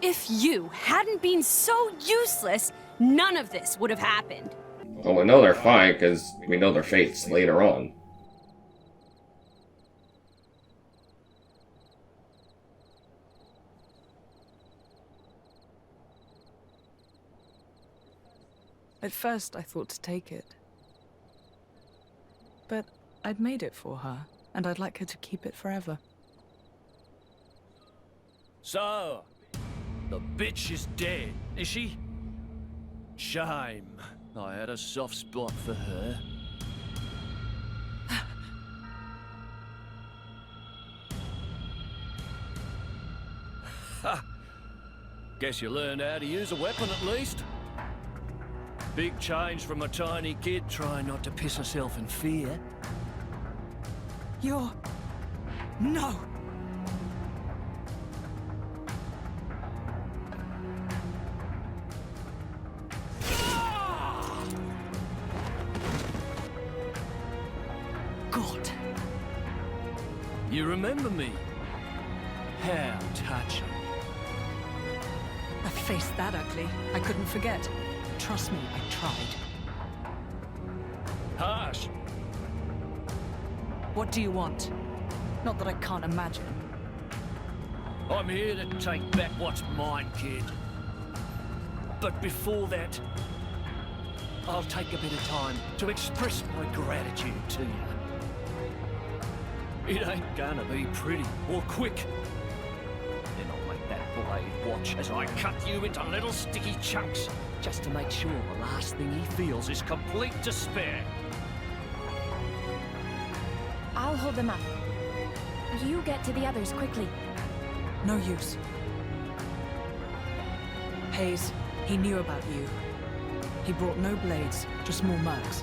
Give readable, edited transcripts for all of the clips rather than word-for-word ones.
If you hadn't been so useless, none of this would have happened. Well, we know they're fine, because we know their fates later on. At first, I thought to take it. But I'd made it for her, and I'd like her to keep it forever. So, the bitch is dead, is she? Shame. I had a soft spot for her. Ha! Guess you learned how to use a weapon at least. Big change from a tiny kid trying not to piss herself in fear. You're... No! God. You remember me? How touching. A face that ugly, I couldn't forget. Trust me, I tried. Harsh. What do you want? Not that I can't imagine. I'm here to take back what's mine, kid. But before that, I'll take a bit of time to express my gratitude to you. It ain't gonna be pretty or quick. Then I'll make that blade watch as I cut you into little sticky chunks, just to make sure the last thing he feels is complete despair. I'll hold them up. You get to the others quickly. No use. Hayes, he knew about you. He brought no blades, just more mercs.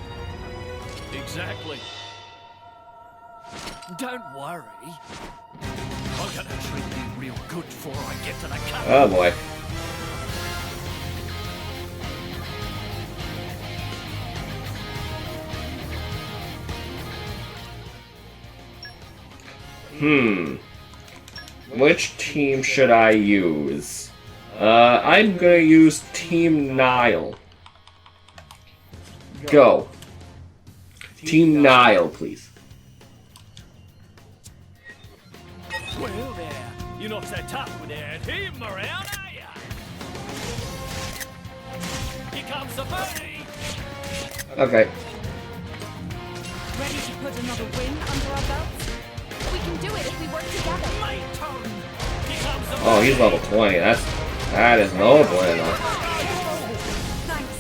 Exactly. Don't worry. I'm gonna treat you real good before I get to the cut. Oh boy. Which team should I use? I'm gonna use Team Nile. Go. Team Nile, please. Well there, you're not so tough without him around, are ya? Here comes the birdie! Okay. Ready to put another win under our belts? We can do it if we work together. My turn! Here comes the Oh, he's level 20. That is no bueno. Thanks.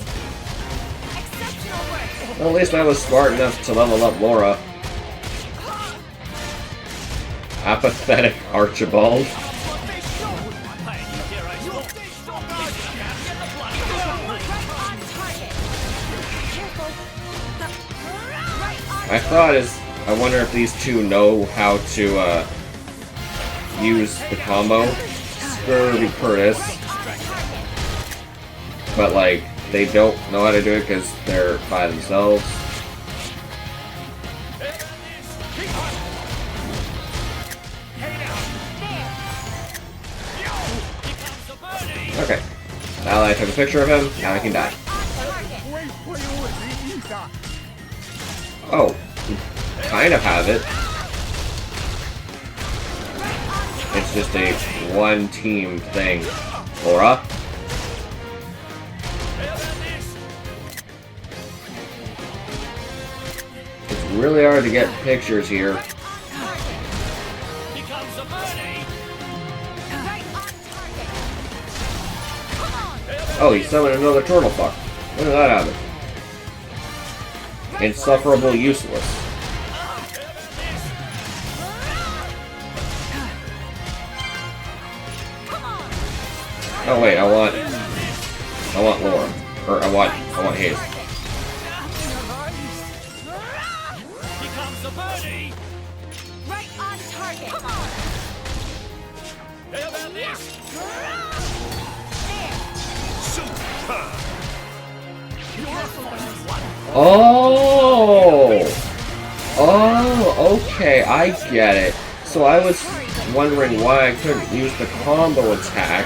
Exceptional work. Well, at least I was smart enough to level up Laura. Apathetic Archibald. My thought is, I wonder if these two know how to use the combo. Scurvy Curtis. But like, they don't know how to do it because they're by themselves. Okay. Now that I took a picture of him, now I can die. Oh, we kind of have it. It's just a one-team thing. Laura? It's really hard to get pictures here. Oh, he summoned another turtle fuck. When did that happen? Insufferable useless. Oh wait, I want Laura. Or I want Hayes. Here comes the birdie! Right on target. Come on. How about this? Oh! Oh, okay, I get it. So I was wondering why I couldn't use the combo attack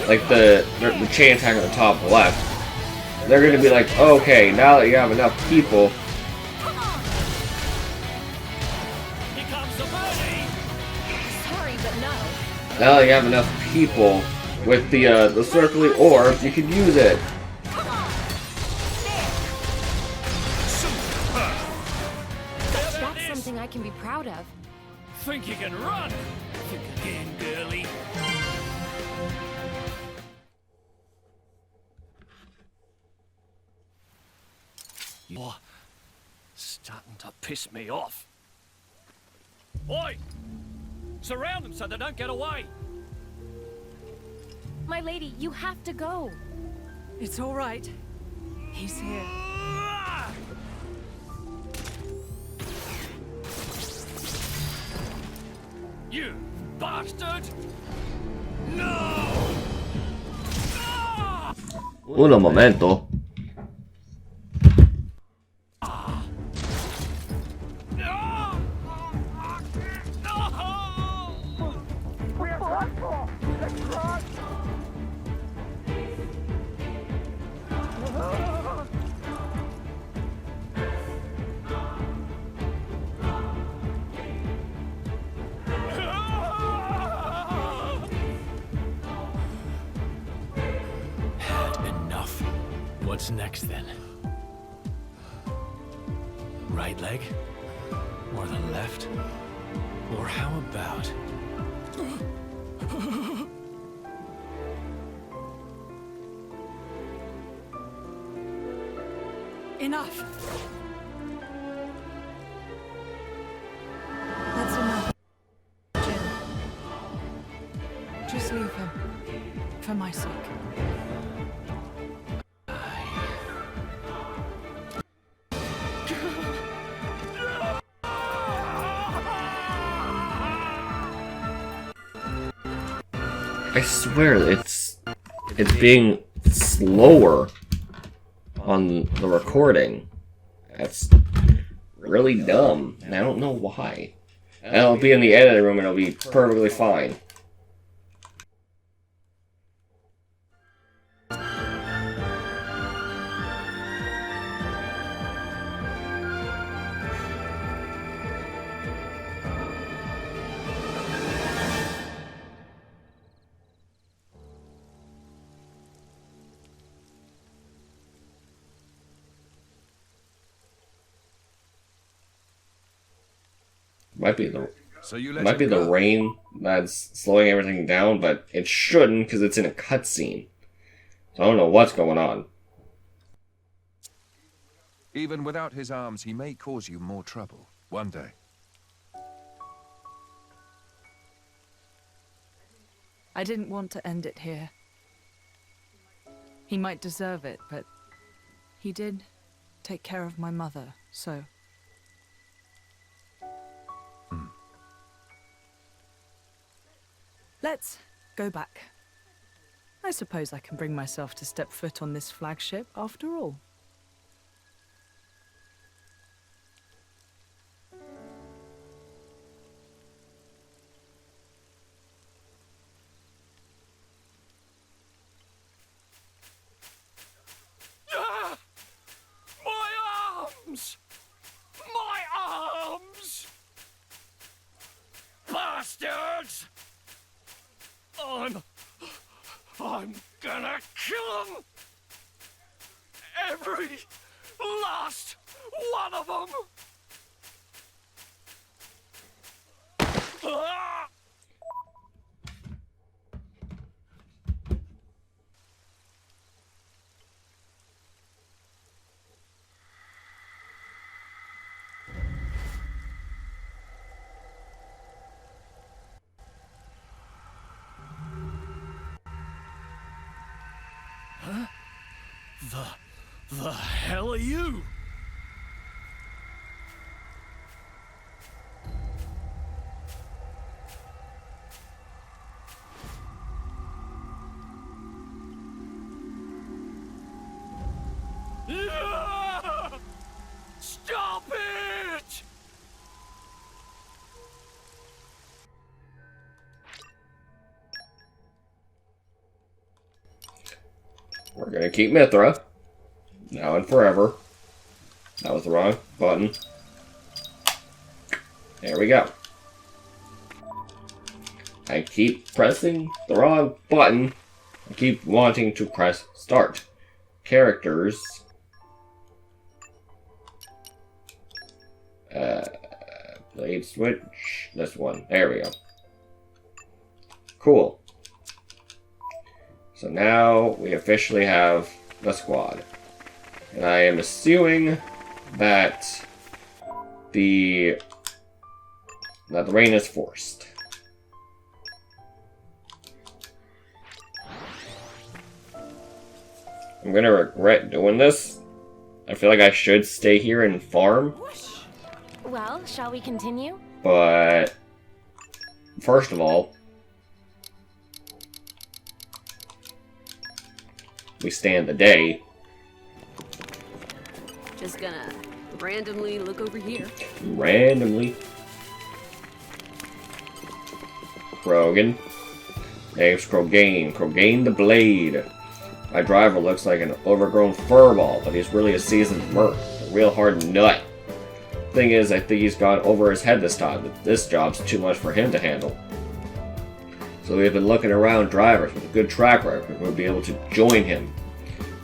like the chain attack at the top left, they're gonna be like, okay, now that you have enough people, Here comes the birdie! Sorry, but no. now that you have enough people with the circly orbs, you can use it. That's something I can be proud of. Think you can run? Think again, girlie. You're starting to piss me off. Oi! Surround them so they don't get away. My lady, you have to go. It's all right. He's here. You bastard! No! Un momento. Enough. What's next then? Right leg? Or the left? Or how about... Enough. That's enough, Jin. Just leave him. For my sake. I swear it's being slower on the recording. That's really dumb, and I don't know why. And it'll be in the editing room and it'll be perfectly fine. Might be the rain that's slowing everything down, but it shouldn't because it's in a cutscene. So I don't know what's going on. Even without his arms, he may cause you more trouble one day. I didn't want to end it here. He might deserve it, but he did take care of my mother, so... Let's go back. I suppose I can bring myself to step foot on this flagship after all. My arms! My arms! Bastards! I'm gonna kill them! Every last one of them! Ah! The hell are you? Stop it! We're gonna keep Mithra. Now and forever. That was the wrong button. There we go. I keep pressing the wrong button. I keep wanting to press start. Characters. Blade switch. This one. There we go. Cool. So now we officially have the squad. And I am assuming that the rain is forced. I'm gonna regret doing this. I feel like I should stay here and farm. Well, shall we continue? But first of all, we stand the day. Just gonna randomly look over here. Randomly. Krogan. Name's Krogan. Krogan the Blade. My driver looks like an overgrown furball, but he's really a seasoned merc. A real hard nut. Thing is, I think he's gone over his head this time, but this job's too much for him to handle. So we've been looking around drivers with a good track record who would be able to join him.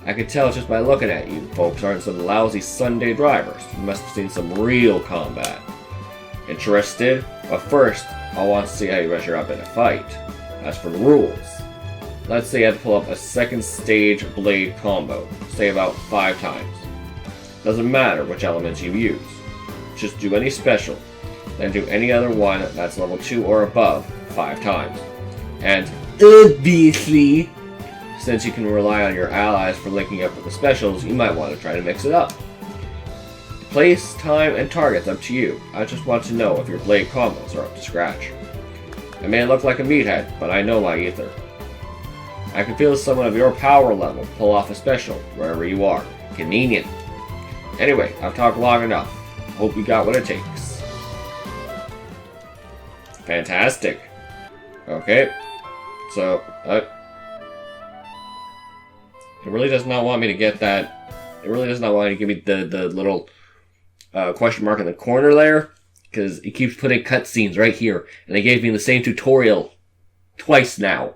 I could tell just by looking at you, folks aren't some lousy Sunday drivers. You must have seen some real combat. Interested? But first, I want to see how you measure up in a fight. As for the rules, let's say you have to pull up a second stage blade combo, say about 5 times. Doesn't matter which elements you use. Just do any special, then do any other one that's level 2 or above 5 times. And obviously, since you can rely on your allies for linking up with the specials, you might want to try to mix it up. Place, time, and target's up to you. I just want to know if your blade combos are up to scratch. I may look like a meathead, but I know my ether. I can feel someone of your power level pull off a special wherever you are. Convenient. Anyway, I've talked long enough. Hope you got what it takes. Fantastic. Okay. So, it really does not want me to get that. It really does not want me to give me the little question mark in the corner there, because it keeps putting cutscenes right here, and they gave me the same tutorial twice now.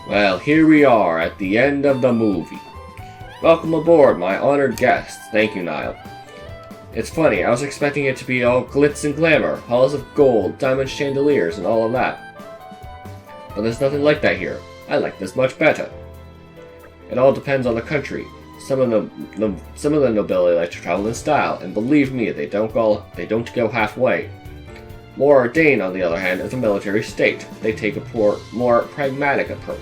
Well, here we are at the end of the movie. Welcome aboard, my honored guests. Thank you, Niall. It's funny, I was expecting it to be all glitz and glamour, halls of gold, diamond chandeliers, and all of that. But there's nothing like that here. I like this much better. It all depends on the country. Some of the nobility like to travel in style, and believe me, they don't go halfway. More Dane, on the other hand, is a military state. They take a more pragmatic approach.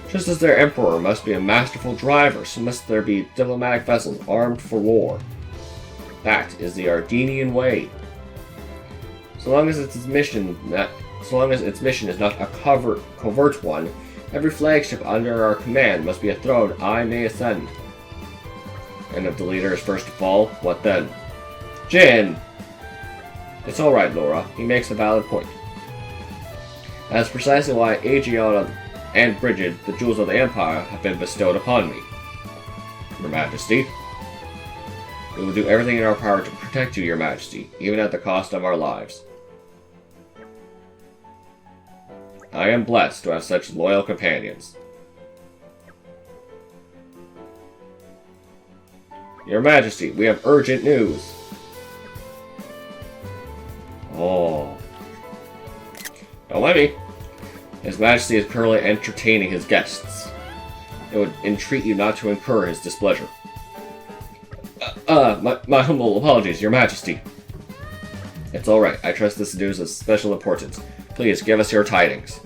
Just as their emperor must be a masterful driver, so must there be diplomatic vessels armed for war. That is the Ardenian way. So long as its mission is not a covert one, every flagship under our command must be a throne I may ascend. And if the leader is first to fall, what then? Jin! It's alright, Laura. He makes a valid point. That's precisely why Aegiona and Brigid, the jewels of the Empire, have been bestowed upon me. Your Majesty. We will do everything in our power to protect you, Your Majesty, even at the cost of our lives. I am blessed to have such loyal companions. Your Majesty, we have urgent news. Oh. Don't let me. His Majesty is currently entertaining his guests. It would entreat you not to incur his displeasure. My humble apologies, Your Majesty. It's alright. I trust this news is special importance. Please, give us your tidings.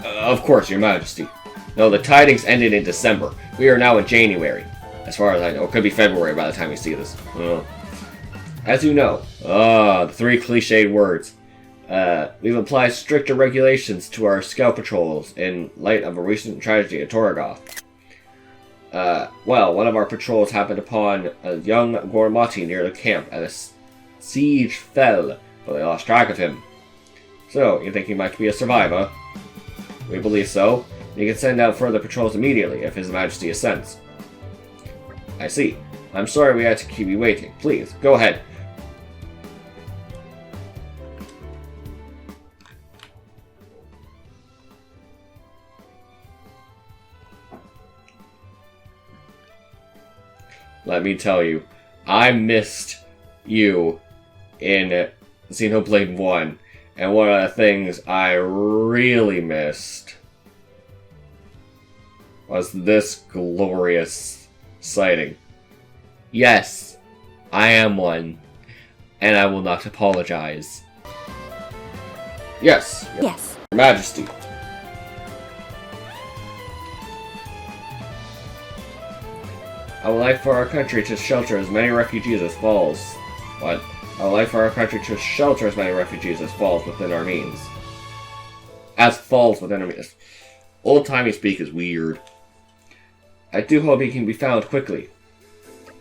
Of course, Your Majesty. No, the tidings ended in December. We are now in January. As far as I know. It could be February by the time you see this. As you know, the 3 cliched words. We've applied stricter regulations to our scout patrols in light of a recent tragedy at Torgoth. Well, one of our patrols happened upon a young Gormati near the camp, and a siege fell, but they lost track of him. So, you think he might be a survivor? We believe so. You can send out further patrols immediately if His Majesty assents. I see. I'm sorry we had to keep you waiting. Please, go ahead. Let me tell you, I missed you in Xenoblade 1, and one of the things I really missed was this glorious sighting. Yes, I am one, and I will not apologize. Yes, Your Majesty. I would like for our country to shelter as many refugees as falls. What? I would like for our country to shelter as many refugees as falls within our means. As falls within our means. Old-timey speak is weird. I do hope he can be found quickly.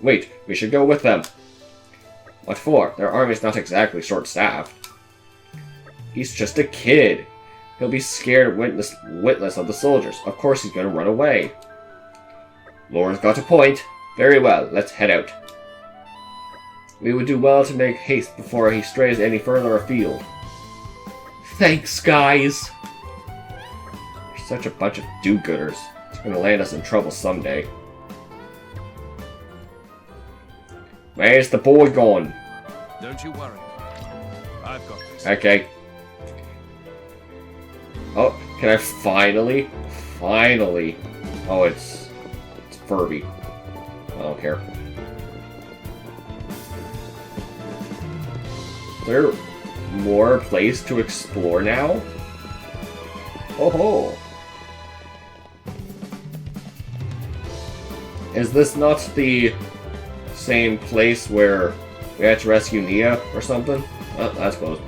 Wait, we should go with them. What for? Their army's not exactly short-staffed. He's just a kid. He'll be scared witless of the soldiers. Of course he's gonna run away. Laura's got a point. Very well, let's head out. We would do well to make haste before he strays any further afield. Thanks, guys! You're such a bunch of do-gooders. It's gonna land us in trouble someday. Where's the boy gone? Don't you worry. I've got this. Okay. Oh, can I finally? Finally. Oh, it's Furby. I don't care. Is there more place to explore now? Oh ho! Is this not the same place where we had to rescue Nia or something? Oh, that's close.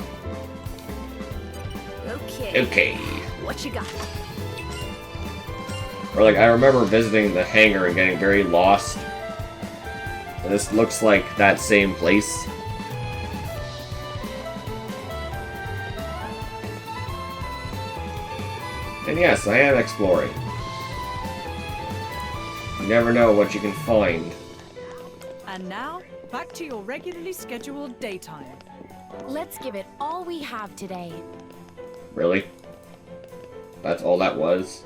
Okay. What you got? Or like, I remember visiting the hangar and getting very lost. And this looks like that same place. And yes, I am exploring. You never know what you can find. And now, back to your regularly scheduled daytime. Let's give it all we have today. Really? That's all that was?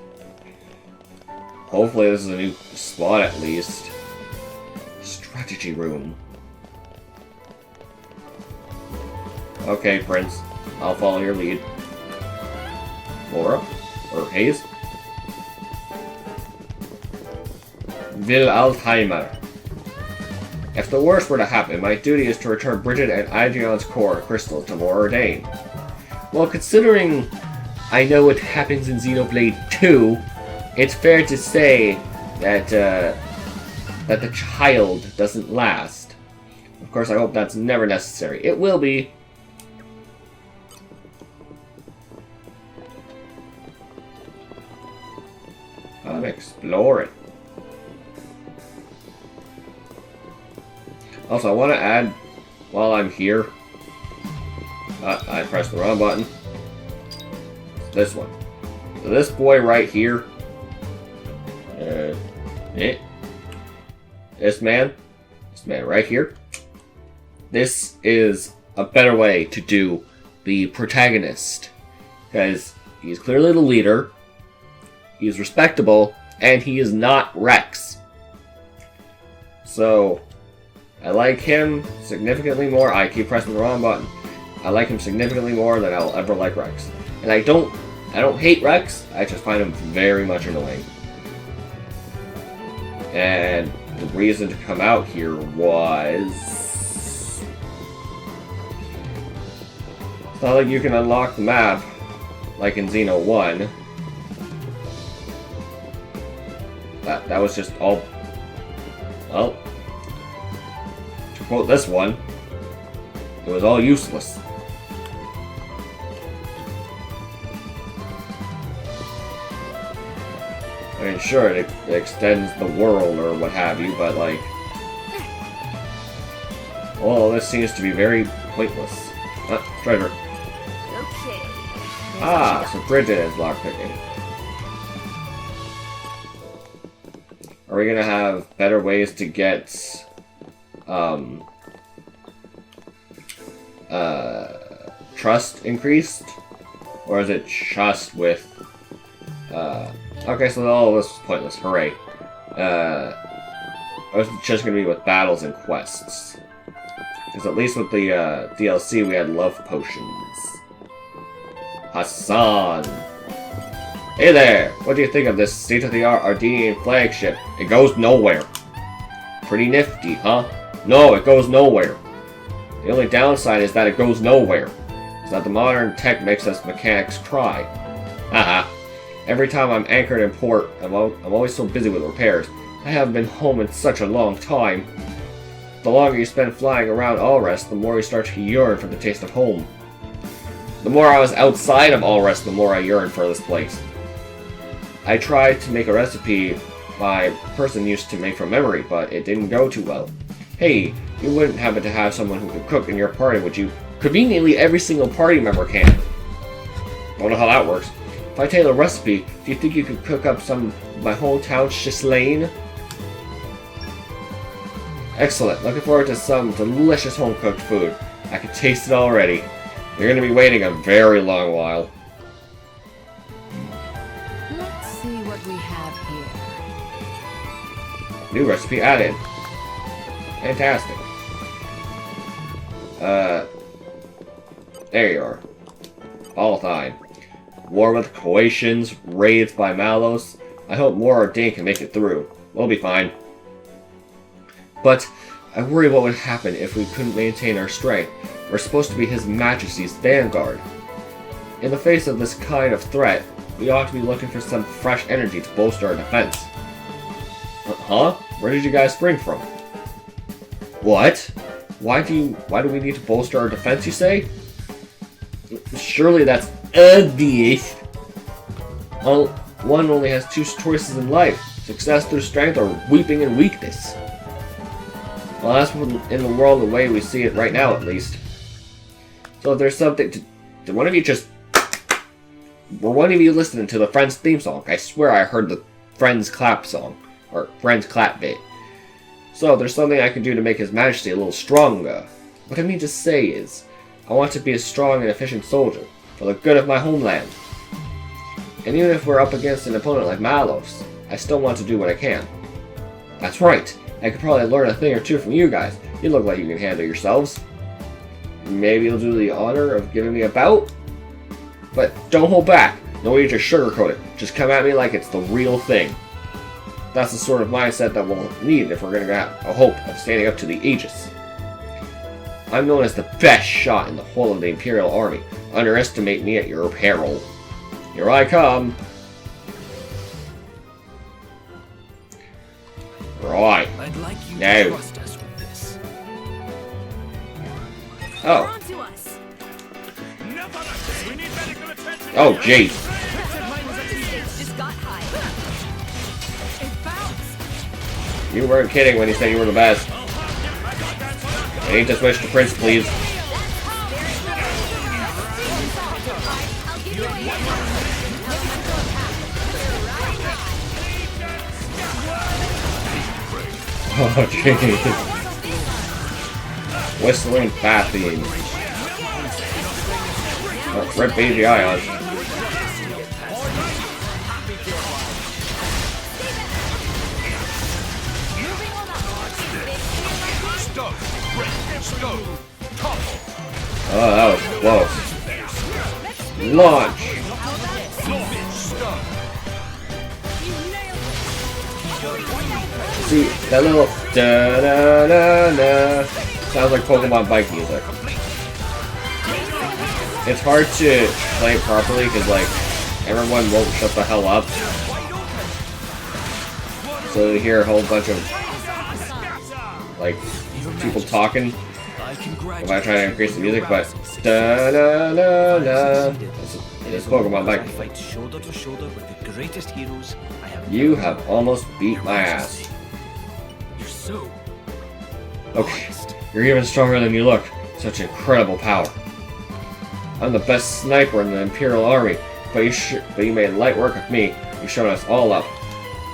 Hopefully this is a new spot at least. Strategy room. Okay, Prince. I'll follow your lead. Laura? Or Hayes? Will Altheimer. If the worst were to happen, my duty is to return Bridget and Aidrion's core crystals to Moradane. Well, considering I know what happens in Xenoblade 2, it's fair to say that that the child doesn't last. Of course, I hope that's never necessary. It will be. I'm exploring. Also, I want to add, while I'm here, I pressed the wrong button. This one. So this boy right here. This man right here. This is a better way to do the protagonist, because he's clearly the leader, he's respectable, and he is not Rex. So, I like him significantly more. I keep pressing the wrong button. I like him significantly more than I'll ever like Rex. And I don't hate Rex, I just find him very much annoying. And the reason to come out here was... It's not like you can unlock the map like in Xeno 1. That was just all... Well, to quote this one, it was all useless. I mean, sure, it extends the world or what have you, but like... Well, this seems to be very pointless. Treasure. Okay. Ah, so Bridget is lockpicking. Are we gonna have better ways to get trust increased? Or is it just with okay, so all of this was pointless, hooray. Or is it just gonna be with battles and quests? Because at least with the DLC we had love potions. Hassan! Hey there! What do you think of this state-of-the-art Ardenian flagship? It goes nowhere. Pretty nifty, huh? No, it goes nowhere. The only downside is that it goes nowhere. Is that the modern tech makes us mechanics cry. Haha. Every time I'm anchored in port, I'm always so busy with repairs. I haven't been home in such a long time. The longer you spend flying around Allrest, the more you start to yearn for the taste of home. The more I was outside of Allrest, the more I yearned for this place. I tried to make a recipe my person used to make from memory, but it didn't go too well. Hey, you wouldn't happen to have someone who could cook in your party, would you? Conveniently, every single party member can. Don't know how that works. If I tell you the recipe, do you think you could cook up some of my hometown shislane? Excellent. Looking forward to some delicious home-cooked food. I can taste it already. You're going to be waiting a very long while. Let's see what we have here. New recipe added. Fantastic. There you are. Balthine. War with Croatians, raids by Malos. I hope Mor or Dane can make it through. We'll be fine. But I worry what would happen if we couldn't maintain our strength. We're supposed to be His Majesty's vanguard. In the face of this kind of threat, we ought to be looking for some fresh energy to bolster our defense. Huh? Where did you guys spring from? What? Why do we need to bolster our defense, you say? Surely that's obvious. One only has two choices in life. Success through strength or weeping in weakness. Well, that's in the world the way we see it right now, at least. So if there's something to... Did one of you just... Were one of you listening to the Friends theme song? I swear I heard the Friends clap song. Or Friends clap bit. So if there's something I can do to make His Majesty a little stronger. What I mean to say is, I want to be a strong and efficient soldier, for the good of my homeland. And even if we're up against an opponent like Malos, I still want to do what I can. That's right. I could probably learn a thing or two from you guys. You look like you can handle yourselves. Maybe you'll do the honor of giving me a bout? But don't hold back. No need to sugarcoat it. Just come at me like it's the real thing. That's the sort of mindset that we'll need if we're going to have a hope of standing up to the Aegis. I'm known as the best shot in the whole of the Imperial Army. Underestimate me at your peril. Here I come. Right. I'd like you No. to trust us with this. Oh. On to us. Oh, jeez. Just got high. It bounced. You weren't kidding when you said you were the best. I need to switch to Prince, please. I'll give you a hand. Oh, jeez. Whistling bat theme. Oh, rip baby ions. Oh, that was close. Launch! See, that little da-da-da-da sounds like Pokemon bike music. It's hard to play it properly because, like, everyone won't shut the hell up. So you hear a whole bunch of, like, people talking if I try to increase the music, but da-da-da-da. It's Pokemon bike music. Fight shoulder to shoulder with the greatest heroes I have. You have almost beat my ass. You're so Okay, you're even stronger than you look. Such incredible power. I'm the best sniper in the Imperial Army, but you made light work of me. You've shown us all up.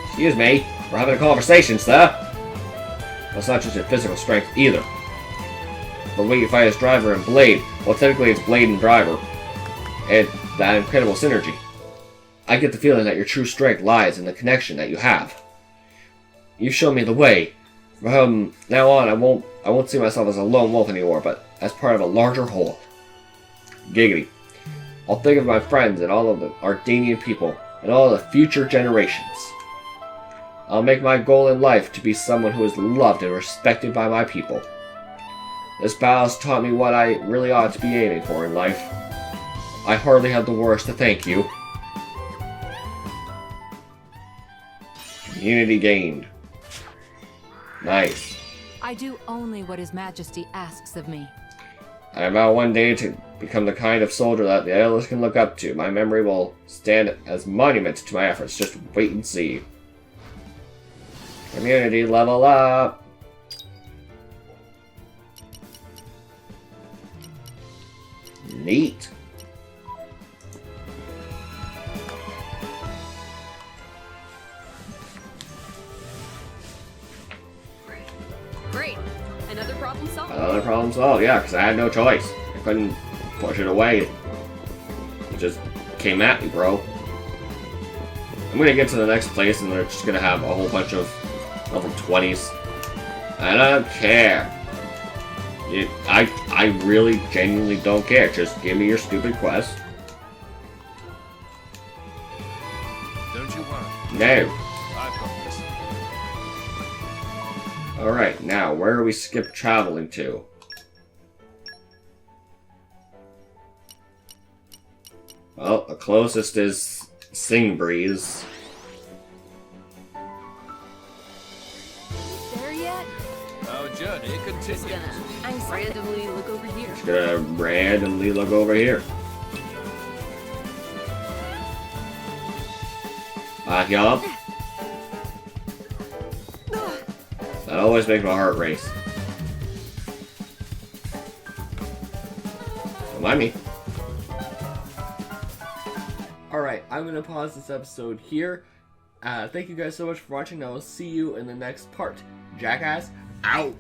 Excuse me, We're having a conversation, sir. That's not just your physical strength either. The way you fight as driver and blade, well, technically it's blade and driver, and that incredible synergy. I get the feeling that your true strength lies in the connection that you have. You show me the way. From now on, I won't see myself as a lone wolf anymore, but as part of a larger whole. Giggity. I'll think of my friends and all of the Ardanian people and all of the future generations. I'll make my goal in life to be someone who is loved and respected by my people. This battle has taught me what I really ought to be aiming for in life. I hardly have the words to thank you. Community gained. Nice. I do only what His Majesty asks of me. I vow one day to become the kind of soldier that the elders can look up to. My memory will stand as monument to my efforts. Just wait and see. Community level up. Neat. Great. Another problem solved. Another problem solved, yeah, because I had no choice. I couldn't push it away. It just came at me, bro. I'm gonna get to the next place and they're just gonna have a whole bunch of level 20s. I don't care. I really genuinely don't care. Just give me your stupid quest. Don't you worry. No. I've got this. Alright, now, where are we skip traveling to? Well, the closest is Sing Breeze. There yet? Our journey Just continues. gonna randomly look over here. Just gonna randomly look over here. Yup. That always makes my heart race. Don't mind me. Alright, I'm gonna pause this episode here. Thank you guys so much for watching. I will see you in the next part. Jackass, out!